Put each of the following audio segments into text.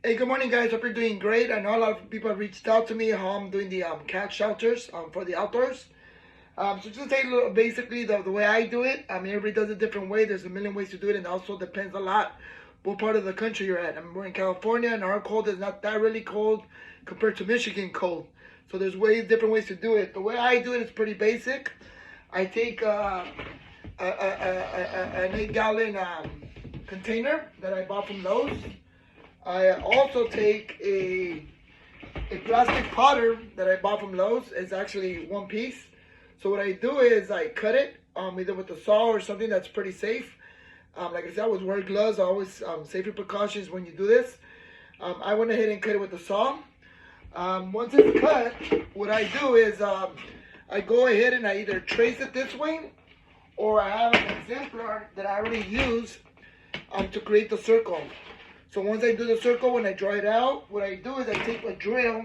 Hey, good morning, guys. Hope you're doing great. I know a lot of people have reached out to me how I'm doing the cat shelters for the outdoors. So just to tell you a little, basically the way I do it. I mean, everybody does it a different way. There's a million ways to do it, and it also depends a lot what part of the country you're at. I mean, we're in California, and our cold is not that really cold compared to Michigan cold. So there's different ways to do it. The way I do it is pretty basic. I take an 8-gallon container that I bought from Lowe's. I also take a plastic potter that I bought from Lowe's. It's actually one piece. So what I do is I cut it either with a saw or something that's pretty safe. Like I said, I always wear gloves. I always safety precautions when you do this. I went ahead and cut it with the saw. Once it's cut, what I do is I go ahead and I either trace it this way, or I have an exemplar that I already use to create the circle. So once I do the circle, when I draw it out, what I do is I take a drill.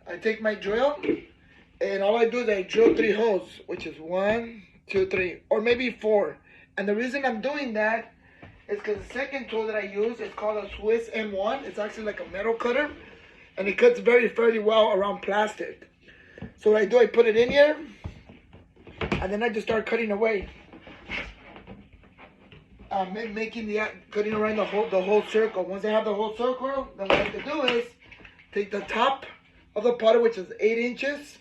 I take my drill, and all I do is I drill 3 holes, which is 1, 2, 3, or maybe 4. And the reason I'm doing that is because the second tool that I use is called a Swiss M1. It's actually like a metal cutter, and it cuts fairly well around plastic. So what I do, I put it in here, and then I just start cutting away. Cutting around the whole circle. Once I have the whole circle, then what I have to do is take the top of the potter, which is 8 inches,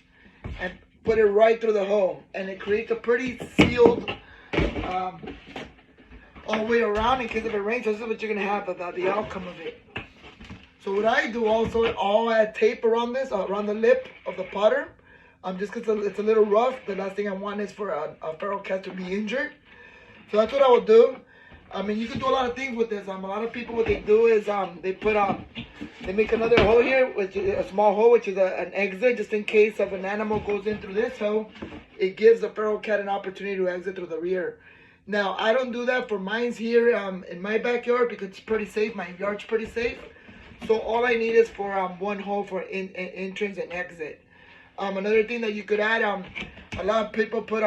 and put it right through the hole, and it creates a pretty sealed all the way around in case if it rains. So this is what you're gonna have the outcome of it. So what I do also, I'll add tape around this, around the lip of the potter, just because it's a little rough. The last thing I want is for a feral cat to be injured. So that's what I will do. I mean, you can do a lot of things with this. A lot of people, what they do is they make another hole here, which is a small hole, which is an exit, just in case if an animal goes in through this hole, it gives the feral cat an opportunity to exit through the rear. Now, I don't do that for mines here in my backyard because it's pretty safe. My yard's pretty safe. So all I need is for one hole for entrance and exit. Another thing that you could add, a lot of people put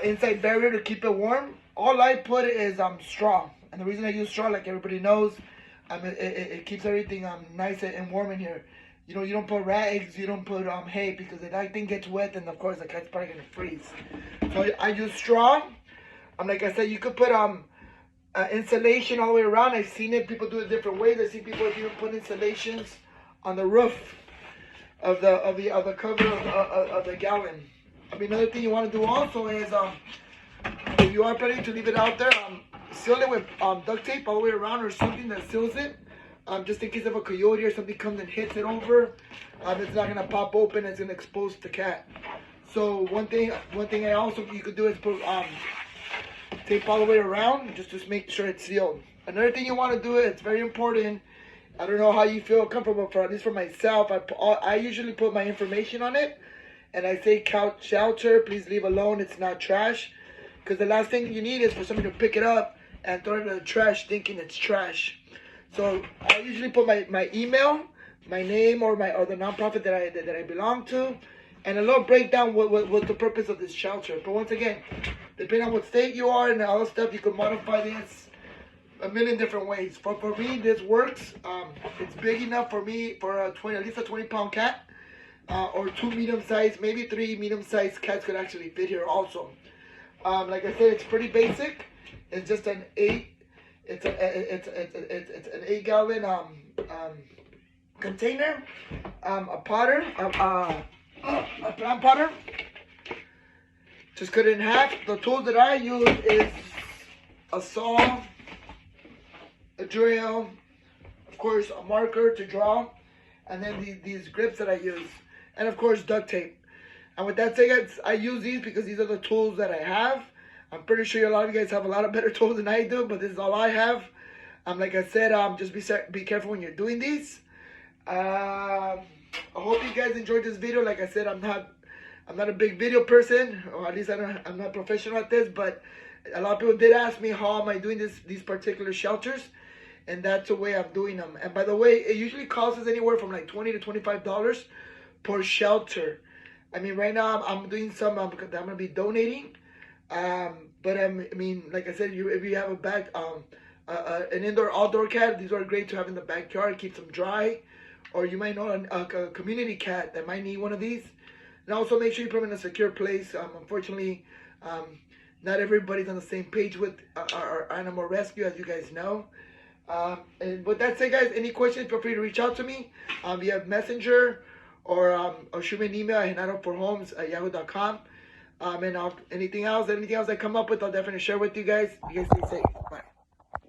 inside barrier to keep it warm. All I put is straw, and the reason I use straw, like everybody knows, it keeps everything nice and warm in here. You know, you don't put rat eggs, you don't put hay, because if that thing gets wet, then of course the cat's probably gonna freeze. So I use straw. Like I said, you could put insulation all the way around. I've seen it. People do it different ways. I've seen people even put installations on the roof of the cover of the gallon. I mean, another thing you want to do also is if you are planning to leave it out there, seal it with duct tape all the way around, or something that seals it, just in case of a coyote or something comes and hits it over. It's not gonna pop open. It's gonna expose the cat. So one thing I also you could do is put tape all the way around, just to make sure it's sealed. Another thing you want to do, it's very important. I don't know how you feel comfortable, at least for myself. I usually put my information on it, and I say couch shelter, please leave alone. It's not trash. Because the last thing you need is for somebody to pick it up and throw it in the trash thinking it's trash. So I usually put my email, my name, or the nonprofit that I belong to, and a little breakdown what the purpose of this shelter. But once again, depending on what state you are and all the stuff, you can modify this a million different ways. For me, this works. It's big enough for me for at least a 20-pound cat, or 2 medium-sized, maybe 3 medium-sized cats could actually fit here also. Like I said, it's pretty basic. It's just an 8-gallon container, a potter, a plant potter. Just cut it in half. The tools that I use is a saw, a drill, of course a marker to draw, and then these grips that I use, and of course duct tape. And with that said, I use these because these are the tools that I have. I'm pretty sure a lot of you guys have a lot of better tools than I do, but this is all I have. Like I said, just be careful when you're doing these. I hope you guys enjoyed this video. Like I said, I'm not a big video person, or at least I'm not professional at this. But a lot of people did ask me how am I doing these particular shelters, and that's the way I'm doing them. And by the way, it usually costs us anywhere from like $20 to $25 per shelter. I mean, right now I'm doing some because I'm gonna be donating. But I mean, like I said, if you have a an indoor outdoor cat. These are great to have in the backyard. Keeps them dry. Or you might know a community cat that might need one of these. And also make sure you put them in a secure place. Unfortunately, not everybody's on the same page with our animal rescue, as you guys know. And with that said, guys, any questions, feel free to reach out to me via Messenger or shoot me an email at Renato4Homes@yahoo.com. And anything else I come up with, I'll definitely share with you guys. You guys stay safe. Bye.